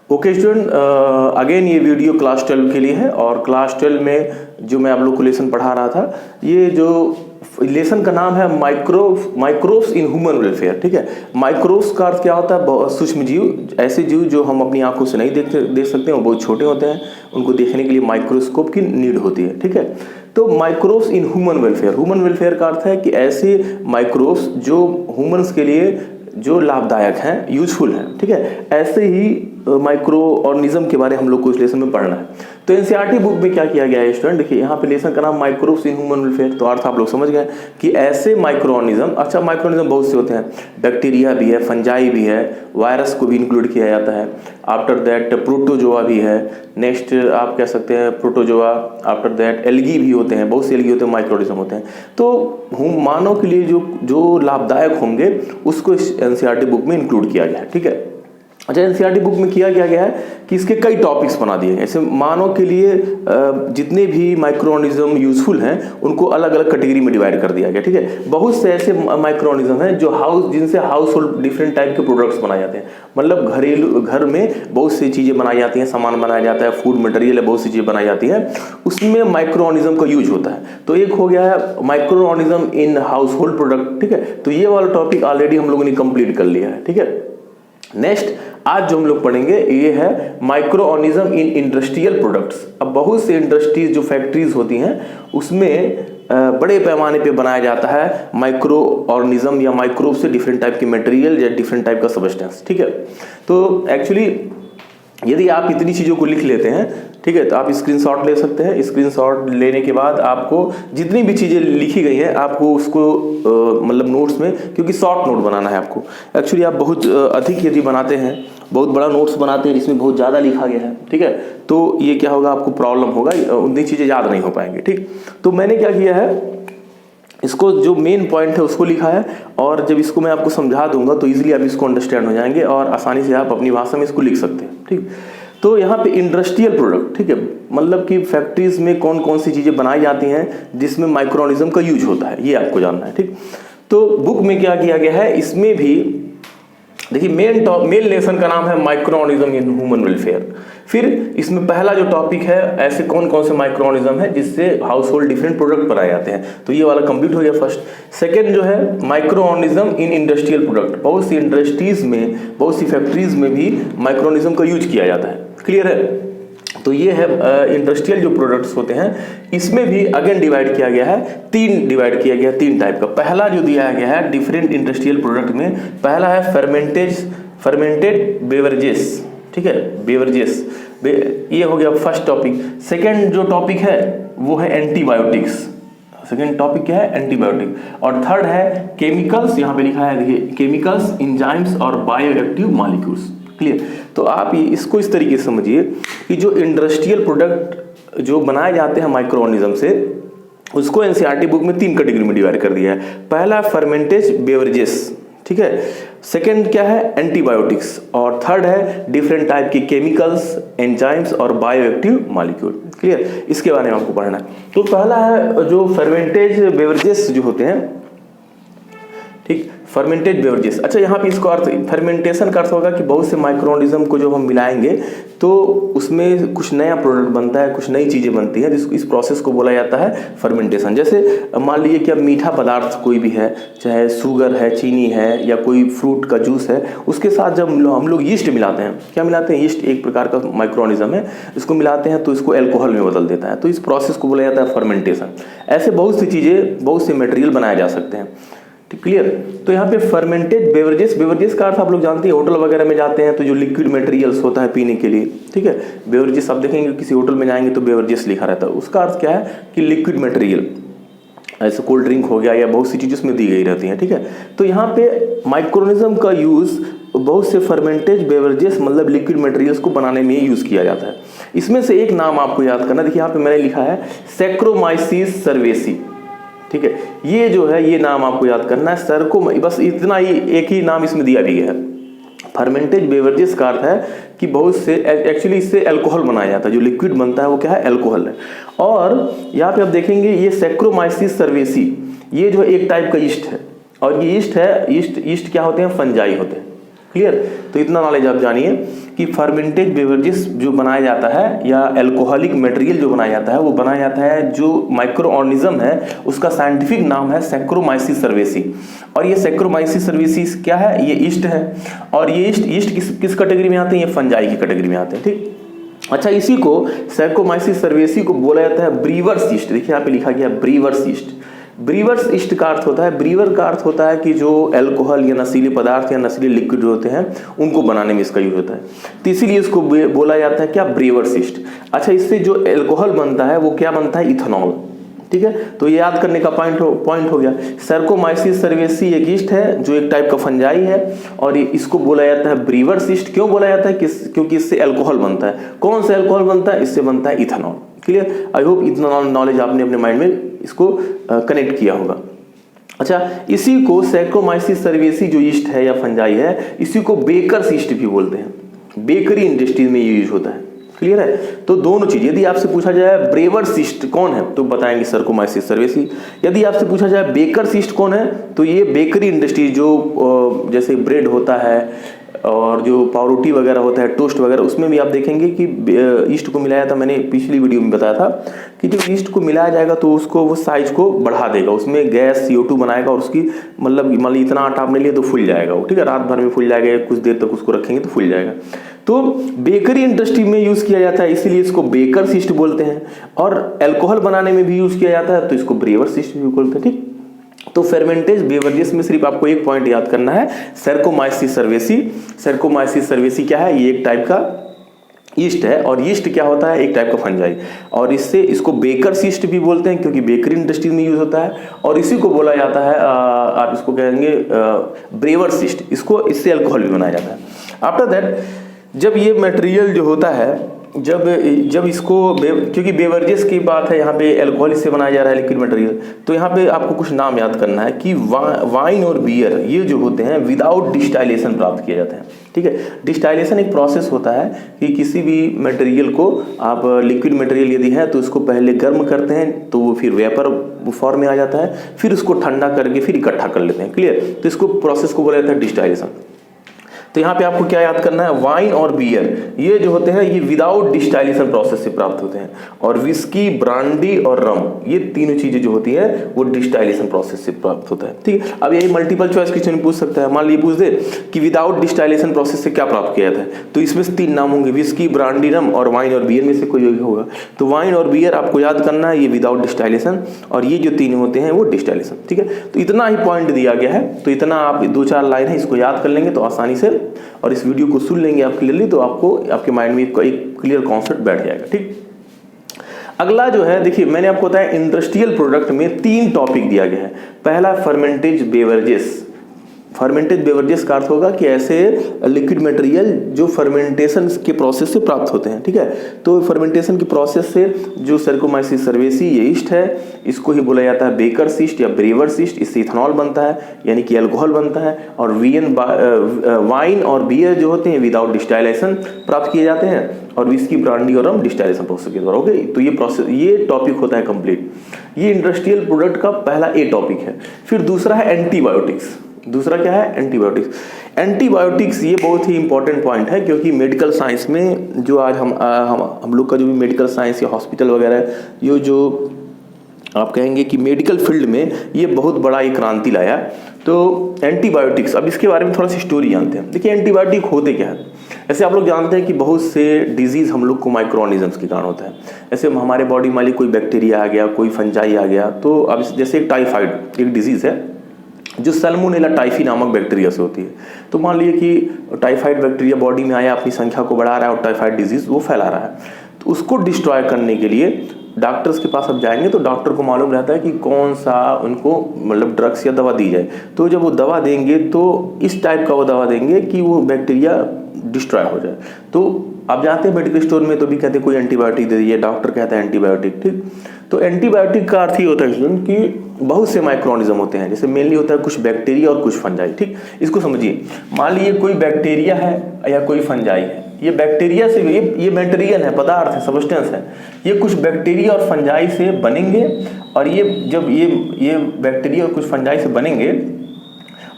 Okay student, again ये video class 12 के लिए है और क्लास 12 में जो मैं आप लोग को लेसन पढ़ा रहा था, ये जो लेसन का नाम है माइक्रोब्स इन ह्यूमन वेलफेयर। ठीक है, माइक्रोब्स का अर्थ क्या होता है? सूक्ष्म जीव, ऐसे जीव जो हम अपनी आंखों से नहीं देख सकते हैं, वो बहुत छोटे होते हैं, उनको देखने के लिए माइक्रोस्कोप की नीड होती है। ठीक है, तो microbes in human welfare, human welfare का अर्थ है कि ऐसे माइक्रोब्स जो ह्यूमन्स के लिए जो लाभदायक हैं, यूजफुल हैं। ठीक है, ऐसे ही माइक्रो ऑर्गेनिज्म के बारे में हम लोग को इस लेसन में पढ़ना है। तो एनसीईआरटी बुक में क्या किया गया है स्टूडेंट, देखिए यहाँ पे लेसन का नाम माइक्रोब्स इन ह्यूमन वेलफेयर, तो अर्थ आप लोग समझ गए कि ऐसे माइक्रो ऑर्गेनिज्म। अच्छा, माइक्रो ऑर्गेनिज्म बहुत से होते हैं, बैक्टीरिया भी है, फंजाई भी है, वायरस को भी इंक्लूड किया जाता है। आफ्टर दैट प्रोटोजोआ भी है, नेक्स्ट आप कह सकते हैं प्रोटोजोआ, आफ्टर दैट एल्गी भी होते हैं, बहुत से एल्गी होते हैं, माइक्रो ऑर्गेनिज्म होते हैं। तो मानव के लिए जो लाभदायक होंगे उसको इस एनसीईआरटी बुक में इंक्लूड किया गया है। ठीक है, अच्छा, एनसीईआरटी बुक में किया गया है कि इसके कई टॉपिक्स बना दिए गए। ऐसे मानव के लिए जितने भी माइक्रो ऑर्गेनिज्म यूजफुल हैं उनको अलग अलग कैटेगरी में डिवाइड कर दिया गया। ठीक है, बहुत से ऐसे माइक्रो ऑर्गेनिज्म हैं जो जिनसे हाउस होल्ड डिफरेंट टाइप के प्रोडक्ट्स बनाए जाते हैं, मतलब घर में बहुत सी चीज़ें बनाई जाती हैं, सामान बनाया जाता है, फूड मटेरियल है, बहुत सी चीज़ें बनाई जाती है, उसमें माइक्रो ऑर्गेनिज्म का यूज होता है। तो एक हो गया है micro organism in house hold product. ठीक है, तो ये वाला टॉपिक ऑलरेडी हम लोगों ने कंप्लीट कर लिया है। ठीक है, नेक्स्ट आज जो हम लोग पढ़ेंगे ये है micro organism in industrial products. अब बहुत से इंडस्ट्रीज जो फैक्ट्रीज होती हैं उसमें बड़े पैमाने पे बनाया जाता है माइक्रो ऑर्गेनिज्म या माइक्रोब से डिफरेंट टाइप के मटेरियल या डिफरेंट टाइप का सब्सटेंस। ठीक है, तो एक्चुअली यदि आप इतनी चीज़ों को लिख लेते हैं, ठीक है, तो आप स्क्रीनशॉट ले सकते हैं। स्क्रीनशॉट लेने के बाद आपको जितनी भी चीज़ें लिखी गई हैं आपको उसको मतलब नोट्स में, क्योंकि शॉर्ट नोट बनाना है आपको। एक्चुअली आप बहुत अधिक यदि बनाते हैं, बहुत बड़ा नोट्स बनाते हैं जिसमें बहुत ज़्यादा लिखा गया है, ठीक है, तो ये क्या होगा, आपको प्रॉब्लम होगा, उतनी चीज़ें याद नहीं हो पाएंगी। ठीक, तो मैंने क्या किया है, इसको जो मेन पॉइंट है उसको लिखा है, और जब इसको मैं आपको समझा दूंगा तो इजीली आप इसको अंडरस्टैंड हो जाएंगे और आसानी से आप अपनी भाषा में इसको लिख सकते हैं। ठीक, तो यहाँ पे इंडस्ट्रियल प्रोडक्ट, ठीक है, मतलब कि फैक्ट्रीज में कौन कौन सी चीज़ें बनाई जाती हैं जिसमें माइक्रो ऑर्गेनिज्म का यूज होता है, ये आपको जानना है। ठीक, तो बुक में क्या किया गया है, इसमें भी देखिए मेन लेसन का नाम है micro organism in human welfare. फिर इसमें पहला जो टॉपिक है, ऐसे कौन कौन से माइक्रो ऑर्गेनिज्म है जिससे हाउस होल्ड डिफरेंट प्रोडक्ट बनाए जाते हैं, तो ये वाला कंप्लीट हो गया फर्स्ट। सेकंड जो है micro organism in industrial product, बहुत सी इंडस्ट्रीज में, बहुत सी फैक्ट्रीज में भी माइक्रो ऑर्गेनिज्म का यूज किया जाता है। क्लियर है, तो ये है इंडस्ट्रियल जो प्रोडक्ट्स होते हैं, इसमें भी अगेन डिवाइड किया गया है, डिवाइड किया गया तीन टाइप का। पहला जो दिया गया है डिफरेंट इंडस्ट्रियल प्रोडक्ट में, पहला है फर्मेंटेड बेवरेजेस। ठीक है, बेवरेजेस, ये हो गया फर्स्ट टॉपिक। सेकंड जो टॉपिक है वो है एंटीबायोटिक्स। सेकंड टॉपिक क्या है, एंटीबायोटिक। और थर्ड है केमिकल्स, यहाँ पे लिखा है देखिए, केमिकल्स, एंजाइम्स और बायोएक्टिव मॉलिक्यूल्स। क्लियर, तो आप इसको इस तरीके से समझिए कि जो इंडस्ट्रियल प्रोडक्ट जो बनाए जाते हैं माइक्रो ऑर्गेनिज्म से, उसको एनसीईआरटी बुक में तीन कैटेगरी में डिवाइड कर दिया है। पहला फर्मेंटेज बेवरेजेस, ठीक है, सेकंड क्या है, एंटीबायोटिक्स, और थर्ड है डिफरेंट टाइप के केमिकल्स, एंजाइम्स और बायोएक्टिव मॉलिक्यूल। क्लियर, इसके बारे में आपको पढ़ना है। तो पहला है जो फर्मेंटेज बेवरेजेस जो होते हैं, ठीक, फर्मेंटेड बेवरेजेस। अच्छा, यहाँ पे इसको अर्थ, फर्मेंटेशन का अर्थ होगा कि बहुत से माइक्रो ऑर्गेनिज्म को जो हम मिलाएंगे तो उसमें कुछ नया प्रोडक्ट बनता है, कुछ नई चीज़ें बनती हैं, इस प्रोसेस को बोला जाता है फर्मेंटेशन। जैसे मान लीजिए कि अब मीठा पदार्थ कोई भी है, चाहे शुगर है, चीनी है, या कोई फ्रूट का जूस है, उसके साथ जब हम लोग यीस्ट मिलाते हैं, क्या मिलाते हैं, यीस्ट एक प्रकार का माइक्रो ऑर्गेनिज्म है, इसको मिलाते हैं तो इसको एल्कोहल में बदल देता है, तो इस प्रोसेस को बोला जाता है फर्मेंटेशन। ऐसे बहुत सी चीज़ें, बहुत से मटेरियल बनाए जा सकते हैं। क्लियर, तो यहाँ पे फर्मेंटेड बेवरेजेस का अर्थ आप लोग जानते हैं, होटल वगैरह में जाते हैं तो जो लिक्विड मटेरियल्स होता है पीने के लिए, ठीक है, बेवरेजेस आप देखेंगे किसी होटल में जाएंगे तो बेवरेजेस लिखा रहता है, उसका अर्थ क्या है कि लिक्विड मटेरियल, ऐसे कोल्ड ड्रिंक हो गया या बहुत सी चीज़ें उसमें दी गई रहती हैं। ठीक है, तो यहाँ पे माइक्रो ऑर्गेनिज्म का यूज़ बहुत से फर्मेंटेज बेवरेजेस मतलब लिक्विड मटेरियल्स को बनाने में यूज़ किया जाता है। इसमें से एक नाम आपको याद करना, देखिए यहाँ पे मैंने लिखा है सैक्रोमाइसिस सर्वेसी। ठीक है, ये जो है ये नाम आपको याद करना है, सर को बस इतना ही, एक ही नाम इसमें दिया भी गया है। फर्मेंटेज बेवरेजेस का अर्थ है कि बहुत से, एक्चुअली इससे अल्कोहल बनाया जाता है, जो लिक्विड बनता है वो क्या है, अल्कोहल है। और यहाँ पे आप देखेंगे ये सैक्रोमाइसिस सर्वेसी, ये जो एक टाइप का ईस्ट है, और ये ईस्ट है, ईस्ट क्या होते हैं, फंजाई होते हैं। क्लियर, तो इतना नॉलेज आप जानिए कि फर्मेंटेड बेवरेजेस जो बनाया जाता है या अल्कोहलिक मटेरियल जो बनाया जाता है वो बनाया जाता है जो माइक्रो ऑर्गेनिज्म है उसका साइंटिफिक नाम है सैक्रोमाइसिस सर्वेसी। और ये सैक्रोमाइसिस सर्वेसी क्या है, ये ईस्ट है। और ये ईस्ट किस कैटेगरी में आते हैं, ये फंजाई की कैटेगरी में आते हैं। ठीक, अच्छा, इसी को सैक्रोमाइसिस सर्वेसी को बोला जाता है ब्रीवर्स ईस्ट। देखिए यहाँ पे लिखा गया ब्रीवर्स ईस्ट। ब्रीवर्स ईस्ट का अर्थ होता है, ब्रीवर का अर्थ होता है कि जो अल्कोहल या नशीले पदार्थ या नशीले लिक्विड होते हैं उनको बनाने में इसका यूज होता है, तो इसीलिए इसको बोला जाता है क्या, ब्रीवर्स ईस्ट। अच्छा, इससे जो अल्कोहल बनता है वो क्या बनता है, इथेनॉल। ठीक है, तो ये याद करने का पॉइंट हो गया। सैक्रोमाइसिस सर्वेसी एक ईस्ट है जो एक टाइप का फंजाई है और इसको बोला जाता है ब्रीवर्स ईस्ट। क्यों बोला जाता है, क्योंकि इससे अल्कोहल बनता है। कौन सा अल्कोहल बनता है, इससे बनता है इथेनॉल। क्लियर, आई होप इतना नॉलेज आपने अपने माइंड में इसको कनेक्ट किया होगा। अच्छा, इसी को सैक्रोमाइसिस सर्वेसी जो ईस्ट है या फंजाई है, इसी को बेकर्स ईस्ट भी बोलते हैं। बेकरी इंडस्ट्री में यूज होता है। क्लियर है, तो दोनों चीज, यदि आपसे पूछा जाए ब्रेवर्स ईस्ट कौन है तो बताएंगे सैक्रोमाइसिस सर्वेसी। यदि आपसे पूछा जाए बेकर्स ईस्ट कौन है तो ये बेकरी इंडस्ट्री जो जैसे ब्रेड होता है और जो पावरोटी वगैरह होता है, टोस्ट वगैरह, उसमें भी आप देखेंगे कि ईस्ट को मिलाया था। मैंने पिछली वीडियो में बताया था कि जब ईस्ट को मिलाया जाएगा तो उसको वो साइज को बढ़ा देगा, उसमें गैस CO2 बनाएगा और उसकी मतलब इतना आटा आपने लिया तो फूल जाएगा वो। ठीक है, रात भर में फूल जाएगा, कुछ देर तक उसको रखेंगे तो फूल जाएगा। तो बेकरी इंडस्ट्री में यूज किया जाता है, इसीलिए इसको बेकर्स ईस्ट बोलते हैं। और अल्कोहल बनाने में भी यूज किया जाता है तो इसको ब्रेवर्स ईस्ट भी बोलते हैं। ठीक, तो फेर्मेंटेज बेवरेजेस में सिर्फ आपको एक पॉइंट याद करना है, सैक्रोमाइसिस सर्वेसी। सैक्रोमाइसिस सर्वेसी क्या है, ये एक टाइप का ईस्ट है। और ईस्ट क्या होता है, एक टाइप का फंजाई। और इसको बेकर्स ईस्ट भी बोलते हैं क्योंकि बेकरी इंडस्ट्री में यूज होता है। और इसी को बोला जाता है आप इसको कहेंगे ब्रेवर्स ईस्ट। इससे अल्कोहल भी बनाया जाता है। आफ्टर दैट जब ये मटेरियल जो होता है, जब इसको क्योंकि बेवरेजेस की बात है, यहाँ पे अल्कोहल इससे बनाया जा रहा है, लिक्विड मटेरियल, तो यहाँ पे आपको कुछ नाम याद करना है कि वाइन और बियर ये जो होते हैं विदाउट डिस्टाइलेशन प्राप्त किए जाते हैं। ठीक है, डिस्टाइलेशन एक प्रोसेस होता है कि किसी भी मटेरियल को आप लिक्विड मटेरियल यदि है तो उसको पहले गर्म करते हैं तो वो फिर वेपर फॉर्म में आ जाता है, फिर उसको ठंडा करके फिर इकट्ठा कर लेते हैं। क्लियर, तो इसको प्रोसेस को बोला जाता है डिस्टाइलेशन। तो यहाँ पे आपको क्या याद करना है, वाइन और बियर ये जो होते हैं ये विदाउट डिस्टाइलेशन प्रोसेस से प्राप्त होते हैं। और विस्की, ब्रांडी और रम ये तीनों चीजें जो होती हैं वो डिस्टाइलेशन प्रोसेस से प्राप्त होता है। ठीक है, अब यही मल्टीपल चॉइस क्वेश्चन पूछ सकता है। मान लीजिए पूछ दे कि विदाउट डिस्टाइलेशन प्रोसेस से क्या प्राप्त किया जाता है, तो इसमें से 3 नाम होंगे, विस्की, ब्रांडी, रम और वाइन और बियर में से कोई होगा। तो वाइन और बियर आपको याद करना है, ये विदाउट डिस्टाइलेशन, और ये जो 3 होते हैं वो डिस्टाइलेशन। ठीक है, तो इतना ही पॉइंट दिया गया है, तो इतना आप 2-4 लाइन है इसको याद कर लेंगे तो आसानी से, और इस वीडियो को सुन लेंगे आप क्लियरली तो आपको आपके माइंड में एक क्लियर कॉन्सेप्ट बैठ जाएगा। ठीक, अगला जो है देखिए, मैंने आपको बताया इंडस्ट्रियल प्रोडक्ट में 3 टॉपिक दिया गया है। पहला फर्मेंटेज बेवरेजेस। फर्मेंटेज बेवरेजेस का अर्थ होगा कि ऐसे लिक्विड मटेरियल जो फर्मेंटेशन के प्रोसेस से प्राप्त होते हैं। ठीक है, तो फर्मेंटेशन की प्रोसेस से जो सैक्रोमाइसिस सर्वेसी ये ईस्ट है, इसको ही बोला जाता है बेकर्स ईस्ट या ब्रेवर्स ईस्ट। इससे इथेनॉल बनता है यानी कि अल्कोहल बनता है। और वाइन और बियर जो होते हैं विदाउट डिस्टाइलेशन प्राप्त किए जाते हैं, और विस्की, ब्रांडी और रम डिस्टाइलेशन प्रोसेस के द्वारा। ओके, तो ये टॉपिक होता है कंप्लीट। ये इंडस्ट्रियल प्रोडक्ट का पहला टॉपिक है। फिर दूसरा है एंटीबायोटिक्स। दूसरा क्या है, एंटीबायोटिक्स। एंटीबायोटिक्स ये बहुत ही इंपॉर्टेंट पॉइंट है क्योंकि मेडिकल साइंस में जो आज हम लोग का जो भी मेडिकल साइंस या हॉस्पिटल वगैरह, ये जो आप कहेंगे कि मेडिकल फील्ड में ये बहुत बड़ा एक क्रांति लाया। तो एंटीबायोटिक्स, अब इसके बारे में थोड़ा सी स्टोरी जानते हैं। देखिए एंटीबायोटिक होते क्या है। ऐसे आप लोग जानते हैं कि बहुत से डिजीज हम लोग को माइक्रो ऑर्गेनिजम्स के कारण होता है। ऐसे हमारे बॉडी में कोई बैक्टीरिया आ गया, कोई फंजाई आ गया, तो अब जैसे एक टाइफाइड एक डिजीज है जो सैल्मोनेला टाइफी नामक बैक्टीरिया से होती है। तो मान लीजिए कि टाइफाइड बैक्टीरिया बॉडी में आया, अपनी संख्या को बढ़ा रहा है और टाइफाइड डिजीज वो फैला रहा है। तो उसको डिस्ट्रॉय करने के लिए डॉक्टर्स के पास अब जाएंगे तो डॉक्टर को मालूम रहता है कि कौन सा उनको मतलब ड्रग्स या दवा दी जाए। तो जब वो दवा देंगे तो इस टाइप का वो दवा देंगे कि वो बैक्टीरिया डिस्ट्रॉय हो जाए। तो आप जाते हैं मेडिकल स्टोर में तो भी कहते हैं कोई एंटीबायोटिक दे दीजिए, डॉक्टर कहता है एंटीबायोटिक। ठीक, तो एंटीबायोटिक का अर्थ ही होता है कि बहुत से माइक्रो ऑर्गेनिज्म होते हैं, जैसे मेनली होता है कुछ बैक्टीरिया और कुछ फंजाई। ठीक, इसको समझिए। मान लीजिए कोई बैक्टीरिया है या कोई फंजाई है। ये बैक्टीरिया से ये मटेरियल है, पदार्थ है, सब्सटेंस है। ये कुछ बैक्टीरिया और फंजाई से बनेंगे, और ये जब ये बैक्टीरिया और कुछ फंजाई से बनेंगे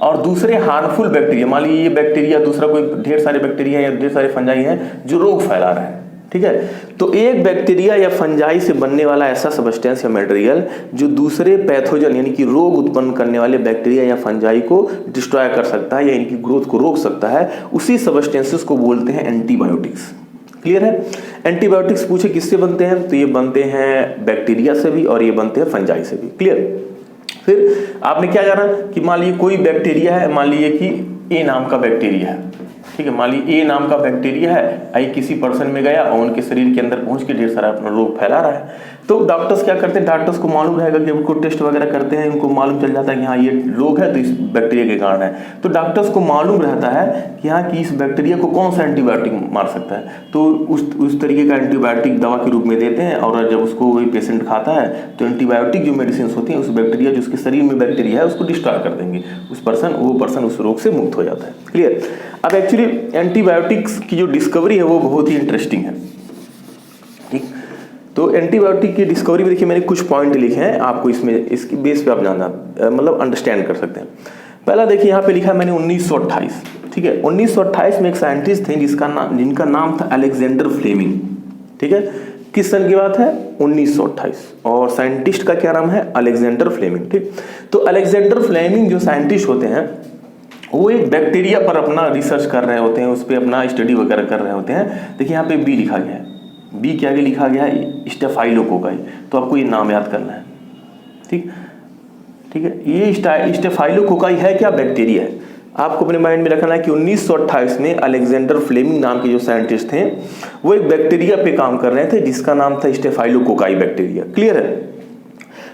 और दूसरे हार्मफुल बैक्टीरिया, मान लीजिए ये बैक्टीरिया दूसरा कोई ढेर सारे बैक्टीरिया या ढेर सारे फंजाई हैं जो रोग फैला रहे हैं, ठीक है। तो एक बैक्टीरिया या फंजाई से बनने वाला ऐसा सब्सटेंस या मटेरियल जो दूसरे पैथोजन यानी कि रोग उत्पन्न करने वाले बैक्टीरिया या फंजाई को डिस्ट्रॉय कर सकता है या इनकी ग्रोथ को रोक सकता है, उसी सब्सटेंसेस को बोलते हैं एंटीबायोटिक्स। क्लियर है। एंटीबायोटिक्स पूछे किससे बनते हैं, तो ये बनते हैं बैक्टीरिया से भी और ये बनते हैं फंजाई से भी। क्लियर। फिर आपने क्या जाना कि मान लीजिए कोई बैक्टीरिया है, मान लीजिए कि ए नाम का बैक्टीरिया है, ठीक है। मान लीजिए ए नाम का बैक्टीरिया है, आई किसी पर्सन में गया और उनके शरीर के अंदर पहुंच के ढेर सारा अपना रोग फैला रहा है। तो डॉक्टर्स क्या करते हैं, डॉक्टर्स को मालूम रहेगा कि उनको टेस्ट वगैरह करते हैं, उनको मालूम चल जाता है कि हाँ ये रोग है तो इस बैक्टीरिया के कारण है। तो डॉक्टर्स को मालूम रहता है कि हाँ कि इस बैक्टीरिया को कौन सा एंटीबायोटिक मार सकता है, तो उस तरीके का एंटीबायोटिक दवा के रूप में देते हैं। और जब उसको वही पेशेंट खाता है तो एंटीबायोटिक जो मेडिसिन होती हैं उस बैक्टीरिया जो उसके शरीर में बैक्टीरिया है उसको डिस्ट्रॉय कर देंगे, वो पर्सन उस रोग से मुक्त हो जाता है। क्लियर। अब एक्चुअली एंटीबायोटिक्स की जो डिस्कवरी है वो बहुत ही इंटरेस्टिंग है, ठीक। तो एंटीबायोटिक की डिस्कवरी में देखिए मैंने कुछ पॉइंट लिखे हैं, आपको इसमें इसकी बेस पे आप जानना मतलब अंडरस्टैंड कर सकते हैं। पहला देखिए यहाँ पे लिखा है मैंने 1928, ठीक है। 1928 में एक साइंटिस्ट थे जिनका नाम था अलेक्जेंडर फ्लेमिंग, ठीक है। किस सन की बात है, 1928, और साइंटिस्ट का क्या नाम है, अलेक्जेंडर फ्लेमिंग, ठीक। तो अलेक्जेंडर फ्लेमिंग जो साइंटिस्ट होते हैं वो एक बैक्टीरिया पर अपना रिसर्च कर रहे होते हैं, उस पर अपना स्टडी वगैरह कर रहे होते हैं। देखिए यहाँ पे बी लिखा गया है, बी क्या आगे लिखा गया है, स्टेफाइलोकोकाई। तो आपको ये नाम याद करना है, ठीक है। ये स्टेफाइलोकोकाई है क्या, बैक्टीरिया है। आपको अपने माइंड में रखना है कि 1928 में अलेक्जेंडर फ्लेमिंग नाम के जो साइंटिस्ट थे वो एक बैक्टीरिया पे काम कर रहे थे जिसका नाम था स्टेफाइलोकोकाई बैक्टीरिया। क्लियर है।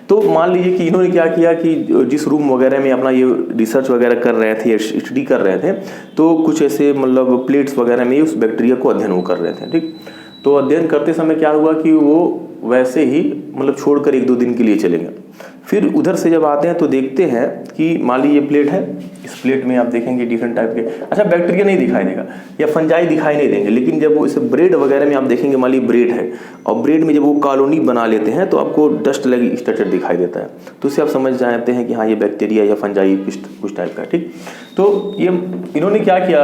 तो मान लीजिए कि इन्होंने क्या किया कि जिस रूम वगैरह में अपना ये रिसर्च वगैरह कर रहे थे, स्टडी कर रहे थे, तो कुछ ऐसे मतलब प्लेट्स वगैरह में उस बैक्टीरिया को अध्ययन वो कर रहे थे, ठीक। तो अध्ययन करते समय क्या हुआ कि वो वैसे ही मतलब छोड़कर 1-2 दिन के लिए चले गए। फिर उधर से जब आते हैं तो देखते हैं कि मान लीजिए ये प्लेट है, इस प्लेट में आप देखेंगे डिफरेंट टाइप के, अच्छा बैक्टीरिया नहीं दिखाई देगा या फंजाई दिखाई नहीं देंगे, लेकिन जब वो इसे ब्रेड वगैरह में आप देखेंगे, मान लीजिए ब्रेड है और ब्रेड में जब वो कॉलोनी बना लेते हैं तो आपको डस्ट लगी स्ट्रक्चर दिखाई देता है, तो उससे आप समझ जाते हैं कि हाँ ये बैक्टीरिया या फंजाई कुछ टाइप का, ठीक। तो ये इन्होंने क्या किया,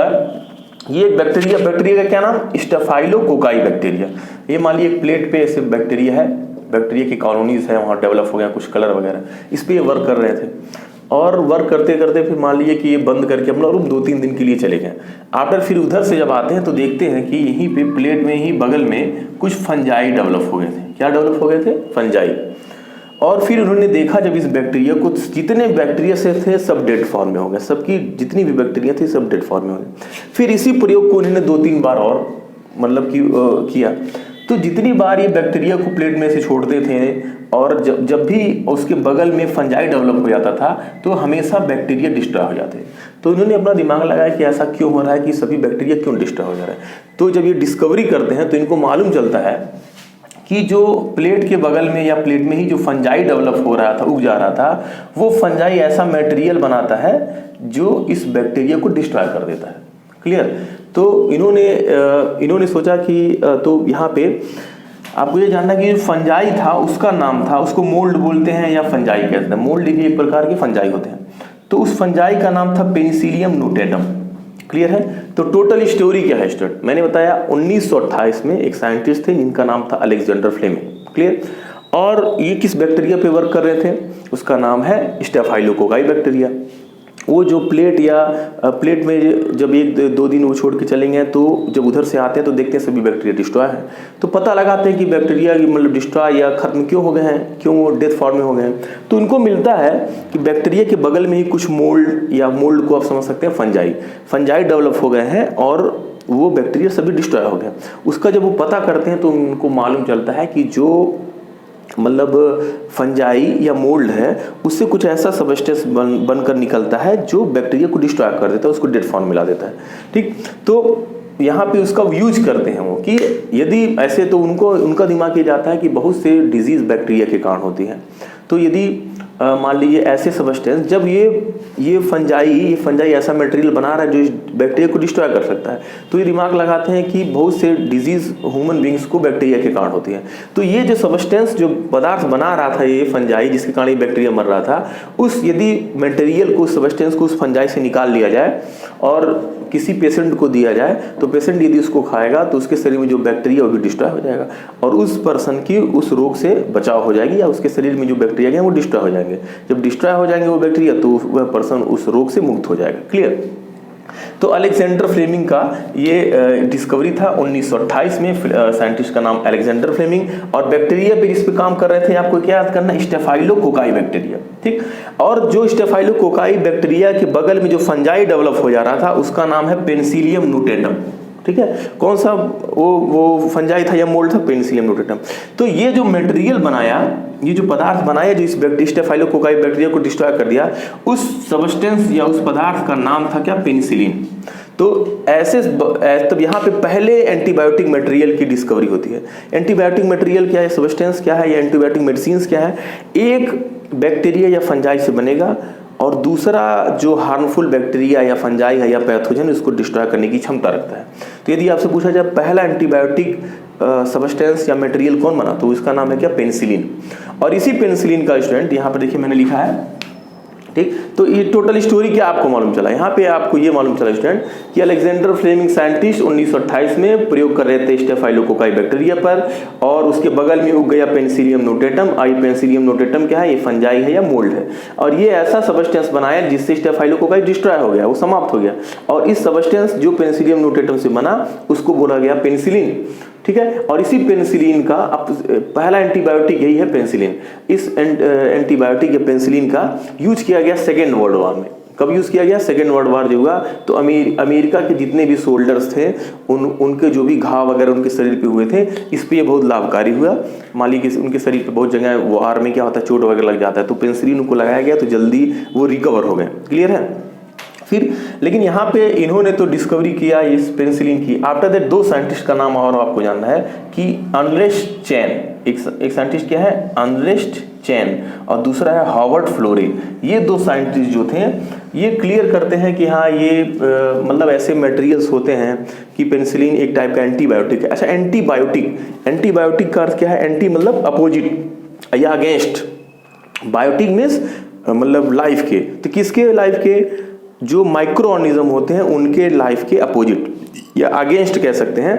ये बैक्टीरिया का क्या नाम, स्टेफाइलोकोकाई बैक्टीरिया। ये मान लीजिए एक प्लेट पे ऐसे बैक्टीरिया है, बैक्टीरिया की कॉलोनीज है, वहाँ डेवलप हो गया कुछ कलर वगैरह, इस पे ये वर्क कर रहे थे। और वर्क करते करते फिर मान लीजिए कि ये बंद करके अपना रूम 2-3 दिन के लिए चले गए। आफ्टर फिर उधर से जब आते हैं तो देखते हैं कि यहीं पे प्लेट में ही बगल में कुछ फंजाई डेवलप हो गए थे। क्या डेवलप हो गए थे, फंजाई। और फिर उन्होंने देखा जब इस बैक्टीरिया को, जितने बैक्टीरिया से थे सब डेड फॉर्म में हो गए, सबकी जितनी भी बैक्टीरिया थी सब डेड फॉर्म में हो गए। फिर इसी प्रयोग को उन्होंने 2-3 बार और मतलब किया। तो जितनी बार ये बैक्टीरिया को प्लेट में से छोड़ते थे और जब भी उसके बगल में फंजाई डेवलप हो जाता था तो हमेशा बैक्टीरिया डिस्ट्रॉय हो जाते। तो उन्होंने अपना दिमाग लगाया कि ऐसा क्यों हो रहा है कि सभी बैक्टीरिया क्यों डिस्ट्रॉय हो जा रहा है। तो जब ये डिस्कवरी करते हैं तो इनको मालूम चलता है कि जो प्लेट के बगल में या प्लेट में ही जो फंजाई डेवलप हो रहा था, उग जा रहा था, वो फंजाई ऐसा मटेरियल बनाता है जो इस बैक्टीरिया को डिस्ट्रॉय कर देता है। क्लियर। तो इन्होंने सोचा कि तो यहाँ पे आपको ये जानना कि जो फंजाई था उसका नाम था, उसको मोल्ड बोलते हैं या फंजाई कहते हैं। मोल्ड भी एक प्रकार के फंजाई होते हैं। तो उस फंजाई का नाम था पेनिसिलियम नोटेडम। क्लियर है। तो टोटल स्टोरी क्या है स्टूडेंट, मैंने बताया 1928 में एक साइंटिस्ट थे जिनका नाम था अलेक्जेंडर फ्लेमिंग। क्लियर। और ये किस बैक्टीरिया पे वर्क कर रहे थे, उसका नाम है स्टेफाइलोकोकाई बैक्टीरिया। वो जो प्लेट में जब 1-2 दिन वो छोड़ के चलेंगे तो जब उधर से आते हैं तो देखते हैं सभी बैक्टीरिया डिस्ट्रॉय है। तो पता लगाते हैं कि बैक्टीरिया मतलब डिस्ट्रॉय या खत्म क्यों हो गए हैं, क्यों वो डेथ फॉर्म में हो गए हैं। तो उनको मिलता है कि बैक्टीरिया के बगल में ही कुछ मोल्ड को आप समझ सकते हैं फंजाई डेवलप हो गए हैं और वो बैक्टीरिया सभी डिस्ट्रॉय हो गए। उसका जब वो पता करते हैं तो उनको मालूम चलता है कि जो मतलब फंजाई या मोल्ड है उससे कुछ ऐसा सबस्टेंस बनकर निकलता है जो बैक्टीरिया को डिस्ट्रॉय कर देता है, उसको डेड फॉर्म मिला देता है। ठीक। तो यहाँ पे उसका यूज करते हैं वो कि यदि ऐसे तो उनका दिमाग ये जाता है कि बहुत से डिजीज बैक्टीरिया के कारण होती है। तो यदि मान लीजिए ऐसे सबस्टेंस, जब ये फंजाई ऐसा मटेरियल बना रहा है जो इस बैक्टीरिया को डिस्ट्रॉय कर सकता है, तो ये दिमाग लगाते हैं कि बहुत से डिजीज ह्यूमन बींग्स को बैक्टीरिया के कारण होती है। तो ये जो सबस्टेंस, जो पदार्थ बना रहा था ये फंजाई, जिसके कारण ये बैक्टीरिया मर रहा था, उस यदि मटेरियल को, सबस्टेंस को उस फंजाई से निकाल लिया जाए और किसी पेशेंट को दिया जाए, तो पेशेंट यदि उसको खाएगा तो उसके शरीर में जो बैक्टीरिया वो भी डिस्ट्रॉय हो जाएगा और उस पर्सन की उस रोग से बचाव हो जाएगी, या उसके शरीर में जो बैक्टीरिया है वो डिस्ट्रॉय हो जाएंगे। जब डिस्ट्रॉय हो जाएंगे वो बैक्टीरिया, तो वह पर्सन उस रोग से मुक्त हो जाएगा। क्लियर? तो अलेक्जेंडर फ्लेमिंग का ये डिस्कवरी था 1928 में। साइंटिस्ट का नाम अलेक्जेंडर फ्लेमिंग, और बैक्टीरिया पे जिस पे काम कर रहे थे, आपको क्या याद करना, स्टेफाइलोकोकाई बैक्टीरिया। ठीक, और जो स्टेफाइलोकोकाई बैक्टीरिया के बगल में जो फंजाई डेवलप हो जा रहा था उसका नाम है पेनिसिलियम नोटेटम। ठीक है, कौन सा वो फंजाई था या मोल्ड था? Penicillium notatum. तो ये जो मटेरियल बनाया, ये जो पदार्थ बनाया जो इस स्टेफाइलोकोकाई बैक्टीरिया को डिस्ट्रॉय कर दिया, उस सबस्टेंस या उस पदार्थ का नाम था क्या? पेनिसिलिन। तो ऐसे तब यहाँ पे पहले एंटीबायोटिक मटेरियल की डिस्कवरी होती है। एंटीबायोटिक मटेरियल क्या है, सबस्टेंस क्या है, या एंटीबायोटिक मेडिसिन क्या है? एक बैक्टीरिया या फंजाई से बनेगा और दूसरा जो हार्मफुल बैक्टीरिया या फंजाई है या पैथोजन, उसको डिस्ट्रॉय करने की क्षमता रखता है। तो यदि आपसे पूछा जाए पहला एंटीबायोटिक सबस्टेंस या मटेरियल कौन बना, तो इसका नाम है क्या? पेनिसिलिन। और इसी पेनिसिलिन का स्टूडेंट यहाँ पर देखिए मैंने लिखा है। ठीक, तो ये टोटल स्टोरी क्या आपको मालूम चला? यहाँ पे आपको ये मालूम चला स्टूडेंट कि अलेक्जेंडर फ्लेमिंग साइंटिस्ट 1928 में प्रयोग कर रहे थे स्टेफाइलोकोकाई बैक्टीरिया पर, और उसके बगल में उग गया पेनिसिलियम नोटेटम। आई पेनिसिलियम नोटेटम क्या है? ये फंजाई है या मोल्ड है, और ये ऐसा सबस्टेंस बनाया जिससे स्टेफाइलोकोकाई डिस्ट्रॉय हो गया, वो समाप्त हो गया, और इस सबस्टेंस जो पेनिसिलियम नोटेटम से बना उसको बोला गया पेनिसिलिन। ठीक है, और इसी पेनिसिलिन का पहला एंटीबायोटिक यही है पेनिसिलिन। इस एंटीबायोटिक या पेनिसिलिन का यूज किया गया सेकेंड वर्ल्ड वॉर में। कब यूज किया गया? सेकेंड वर्ल्ड वॉर जो हुआ, तो अमेरिका के जितने भी सोल्जर्स थे उनके जो भी घाव वगैरह उनके शरीर पे हुए थे, इस पे ये बहुत लाभकारी हुआ। मान लीजिए उनके शरीर पे बहुत जगह वार में क्या होता है, चोट वगैरह लग जाता है, तो पेनिसिलिन उनको लगाया गया तो जल्दी वो रिकवर हो गए। क्लियर है? फिर लेकिन यहाँ पे इन्होंने तो डिस्कवरी किया इस पेनिसिलिन की। आफ्टर दैट दो साइंटिस्ट का नाम और आपको जानना है कि अर्नेस्ट चैन, एक साइंटिस्ट क्या है? अर्नेस्ट चैन, और दूसरा है हॉवर्ड फ्लोरे। ये दो साइंटिस्ट जो थे ये क्लियर करते हैं कि हाँ ये मतलब ऐसे मटेरियल्स होते हैं कि पेनिसिलिन एक टाइप का एंटीबायोटिक है। अच्छा, एंटीबायोटिक का अर्थ क्या है? एंटी मतलब अपोजिट या अगेंस्ट, बायोटिक मीन्स मतलब लाइफ के। तो किसके लाइफ के? जो माइक्रो ऑर्गेनिज्म होते हैं उनके लाइफ के अपोजिट या अगेंस्ट कह सकते हैं।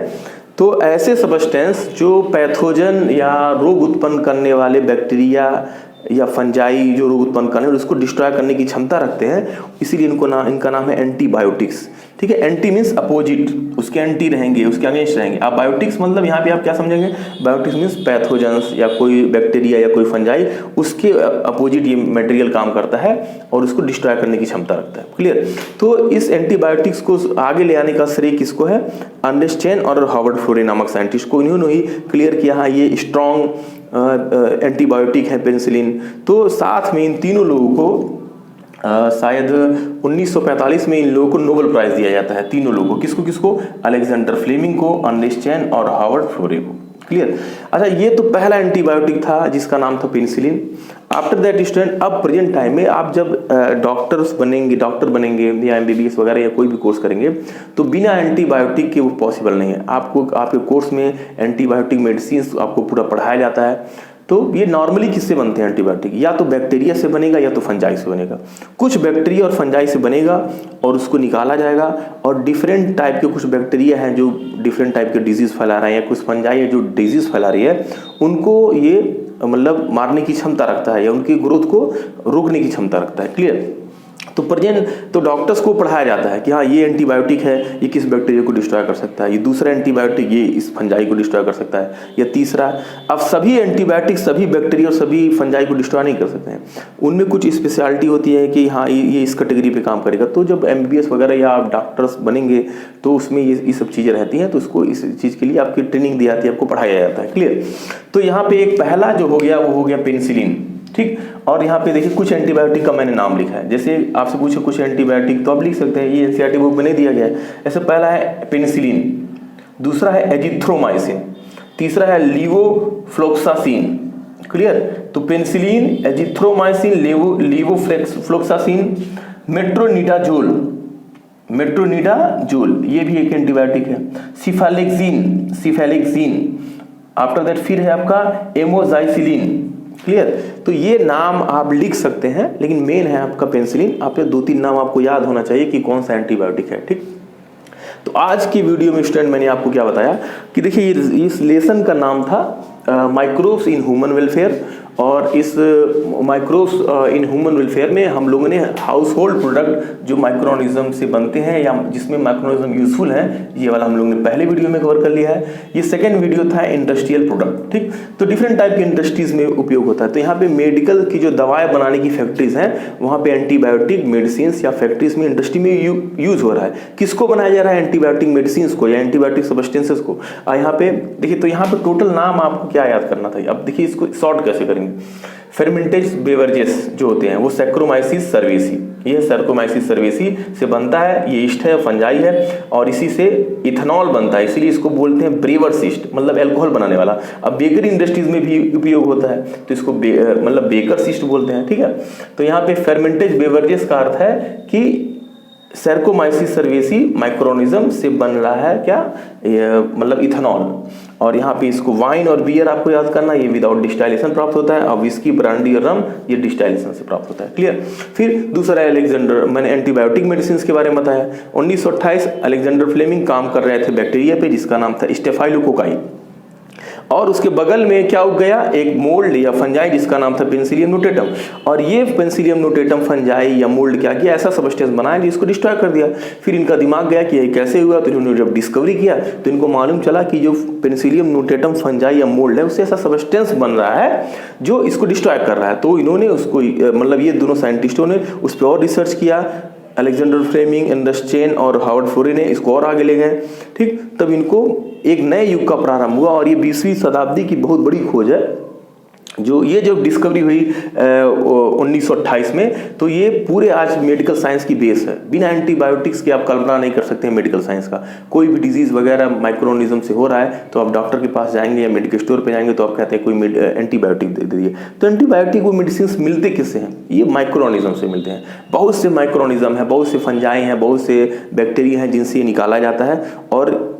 तो ऐसे सबस्टेंस जो पैथोजन या रोग उत्पन्न करने वाले बैक्टीरिया या फंजाई जो रोग उत्पन्न करने और उसको डिस्ट्रॉय करने की क्षमता रखते हैं, इसीलिए इनका नाम है एंटीबायोटिक्स। ठीक है, एंटी मीन्स अपोजिट, उसके एंटी रहेंगे, उसके अगेंस्ट रहेंगे। आप बायोटिक्स मतलब यहाँ पे आप क्या समझेंगे? बायोटिक्स मीन्स पैथोजेंस या कोई बैक्टीरिया या कोई फंजाई, उसके अपोजिट ये मटेरियल काम करता है और उसको डिस्ट्रॉय करने की क्षमता रखता है। क्लियर? तो इस एंटीबायोटिक्स को आगे ले आने का श्रेय किसको है? अर्नेस्ट चैन और हॉवर्ड फ्लोरे नामक साइंटिस्ट को। इन्होंने ही क्लियर किया हाँ ये स्ट्रॉन्ग एंटीबायोटिक है पेनिसिलिन। तो साथ में इन तीनों लोगों को शायद 1945 में इन लोगों को नोबेल प्राइज दिया जाता है। तीनों लोगों को, किसको? अलेक्जेंडर फ्लेमिंग को, अर्नेस्ट चैन और हॉवर्ड फ्लोरे को। क्लियर? अच्छा, ये तो पहला एंटीबायोटिक था जिसका नाम था पेनिसिलिन। आफ्टर दैट स्टूडेंट, अब प्रेजेंट टाइम में आप जब डॉक्टर बनेंगे या MBBS वगैरह या कोई भी कोर्स करेंगे, तो बिना एंटीबायोटिक के वो पॉसिबल नहीं है। आपके कोर्स में एंटीबायोटिक मेडिसिन आपको पूरा पढ़ाया जाता है। तो ये नॉर्मली किससे बनते हैं एंटीबायोटिक? या तो बैक्टीरिया से बनेगा या तो फंजाई से बनेगा। कुछ बैक्टीरिया और फंजाई से बनेगा और उसको निकाला जाएगा, और डिफरेंट टाइप के कुछ बैक्टीरिया हैं जो डिफरेंट टाइप के डिजीज फैला रहे हैं, या कुछ फंजाई है जो डिजीज फैला रही है, उनको ये मतलब मारने की क्षमता रखता है या उनकी ग्रोथ को रोकने की क्षमता रखता है। क्लियर? तो डॉक्टर्स को पढ़ाया जाता है कि हाँ ये एंटीबायोटिक है, ये किस बैक्टीरिया को डिस्ट्रॉय कर सकता है, ये दूसरा एंटीबायोटिक ये इस फंजाई को डिस्ट्रॉय कर सकता है, या तीसरा। अब सभी एंटीबायोटिक सभी बैक्टीरिया और सभी फंजाई को डिस्ट्रॉय नहीं कर सकते हैं, उनमें कुछ स्पेशलिटी होती है कि हाँ ये इस कैटेगरी पे काम करेगा। तो जब MBBS वगैरह या आप डॉक्टर्स बनेंगे तो उसमें ये सब चीज़ें रहती हैं, तो उसको इस चीज़ के लिए आपकी ट्रेनिंग दी जाती है, आपको पढ़ाया जाता है। क्लियर? तो यहाँ पे एक पहला जो हो गया वो हो गया पेनिसिलिन। ठीक, और यहाँ पे देखिए कुछ एंटीबायोटिक का मैंने नाम लिखा है। जैसे आपसे पूछे कुछ एंटीबायोटिक तो आप लिख सकते हैं, ये NCERT बुक में नहीं दिया गया है। ऐसे पहला है पेनिसिलिन, दूसरा है एजिथ्रोमाइसिन, तीसरा है लीवोफ्लोक्सासिन, क्लियर, तो पेनिसिलिन, एजिथ्रोमाइसिन, लेवोफ्लोक्सासिन, मेट्रोनिडाजोल ये भी एक एंटीबायोटिक है। सिफेलेक्सिन, आफ्टर दैट फिर है आपका एमोजाइसिलिन। क्लियर? तो ये नाम आप लिख सकते हैं, लेकिन मेन है आपका पेनिसिलिन। आप ये 2-3 नाम आपको याद होना चाहिए कि कौन सा एंटीबायोटिक है। ठीक, तो आज की वीडियो में स्टूडेंट मैंने आपको क्या बताया कि देखिए इस लेसन का नाम था माइक्रोब्स इन ह्यूमन वेलफेयर, और इस माइक्रोब्स इन ह्यूमन वेलफेयर में हम लोगों ने हाउस होल्ड प्रोडक्ट जो माइक्रोऑर्गेनिज्म से बनते हैं या जिसमें माइक्रोऑर्गेनिज्म यूजफुल है, ये वाला हम लोगों ने पहले वीडियो में कवर कर लिया है। ये सेकंड वीडियो था इंडस्ट्रियल प्रोडक्ट। ठीक, तो डिफरेंट टाइप की इंडस्ट्रीज में उपयोग होता है। तो यहाँ पे मेडिकल की जो दवाएं बनाने की फैक्ट्रीज हैं, वहाँ पे एंटीबायोटिक मेडिसिन या फैक्ट्रीज में इंडस्ट्री में यूज हो रहा है। किसको बनाया जा रहा है? एंटीबायोटिक मेडिसिन को या एंटीबायोटिक सब्सटेंसेस को। यहाँ पे देखिए, तो यहाँ पे टोटल नाम आपको क्या याद करना था। अब देखिए इसको शॉर्ट कैसे करेंगे। फेर्मेंटेज बेवरेजेस जो होते हैं वो सैक्रोमाइसिस सर्वेसी, ये सैक्रोमाइसिस सर्वेसी से बनता है। ये ईस्ट है, फंजाई है, और इसी से इथेनॉल बनता है, इसीलिए इसको बोलते हैं ब्रेवर्स ईस्ट, मतलब अल्कोहल बनाने वाला। अब बेकरी इंडस्ट्रीज में भी उपयोग होता है, तो इसको मतलब बेकर्स ईस्ट बोलते हैं। ठीक है, तो यहाँ पे फेर्मेंटेज बेवरेजेस का अर्थ है कि सैक्रोमाइसिस सर्वेसी माइक्रोऑर्गेनिज्म से बन रहा है क्या, मतलब इथेनॉल। और यहाँ पे इसको वाइन और बियर आपको याद करना, ये विदाउट डिस्टाइलेशन प्राप्त होता है। अब विस्की, ब्रांडी और रम ये डिस्टाइलेशन से प्राप्त होता है। क्लियर? फिर दूसरा अलेक्जेंडर, मैंने एंटीबायोटिक मेडिसिन के बारे में बताया। 1928 अलेक्जेंडर फ्लेमिंग काम कर रहे थे बैक्टीरिया पे जिसका नाम था स्टेफाइलोकोकाई, और उसके बगल में क्या उग गया, एक मोल्ड या फंजाई जिसका नाम था पेनिसिलियम नोटेटम। और ये पेनिसिलियम नोटेटम फंजाई या मोल्ड क्या किया, ऐसा सबस्टेंस बनाया जिसको डिस्ट्रॉय कर दिया। फिर इनका दिमाग गया कि ये कैसे हुआ, तो इन्होंने जब डिस्कवरी किया तो इनको मालूम चला कि जो पेनिसिलियम नोटेटम फंजाई या मोल्ड है उससे ऐसा सबस्टेंस बन रहा है जो इसको डिस्ट्रॉय कर रहा है। तो इन्होंने उसको मतलब ये दोनों साइंटिस्टों ने उस पर और रिसर्च किया। अलेक्जेंडर फ्लेमिंग, एंडरस्टेन और हार्वर्ड फोरे ने इसको और आगे ले गए। ठीक, तब इनको एक नए युग का प्रारंभ हुआ, और ये 20वीं शताब्दी की बहुत बड़ी खोज है। जो डिस्कवरी हुई 1928 में, तो ये पूरे आज मेडिकल साइंस की बेस है। बिना एंटीबायोटिक्स के आप कल्पना नहीं कर सकते हैं मेडिकल साइंस का। कोई भी डिजीज वगैरह माइक्रोऑर्गेनिज्म से हो रहा है तो आप डॉक्टर के पास जाएंगे या मेडिकल स्टोर पे जाएंगे तो आप कहते हैं कोई एंटीबायोटिक दे दीजिए। तो एंटीबायोटिक वो मेडिसिन मिलते किससे हैं? ये माइक्रोऑर्गेनिज्म से मिलते हैं। बहुत से माइक्रोऑर्गेनिज्म है, बहुत से फंजाई हैं, बहुत से बैक्टीरिया हैं जिनसे ये निकाला जाता है, और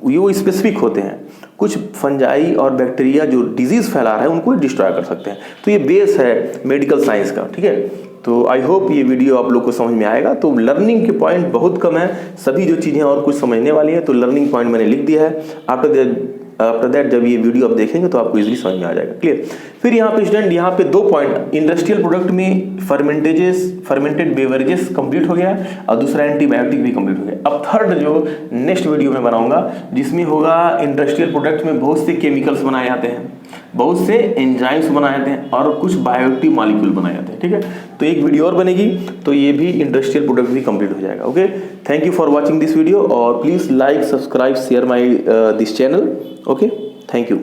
ये वो स्पेसिफिक होते हैं। कुछ फंजाई और बैक्टीरिया जो डिजीज फैला रहा है उनको डिस्ट्रॉय कर सकते हैं। तो ये बेस है मेडिकल साइंस का। ठीक है, तो आई होप ये वीडियो आप लोग को समझ में आएगा। तो लर्निंग के पॉइंट बहुत कम है, सभी जो चीज़ें और कुछ समझने वाली है, तो लर्निंग पॉइंट मैंने लिख दिया है। आफ्टर दैट जब ये वीडियो आप देखेंगे तो आपको इजीली समझ में आ जाएगा। क्लियर? फिर यहाँ पे स्टूडेंट, यहाँ पे 2 पॉइंट, इंडस्ट्रियल प्रोडक्ट में फर्मेंटेड बेवरेजेस कंप्लीट हो गया, और दूसरा एंटीबायोटिक भी कंप्लीट हो गया। अब थर्ड जो नेक्स्ट वीडियो में बनाऊंगा, जिसमें होगा इंडस्ट्रियल प्रोडक्ट में बहुत से केमिकल्स बनाए जाते हैं, बहुत से एंजाइम्स बनाए जाते हैं, और कुछ बायोएक्टिव मॉलिक्यूल बनाए जाते हैं। ठीक है, तो एक वीडियो और बनेगी, तो ये भी इंडस्ट्रियल प्रोडक्ट भी कंप्लीट हो जाएगा। Okay, thank you for watching this video, और please like, subscribe, share my this channel. Okay, thank you.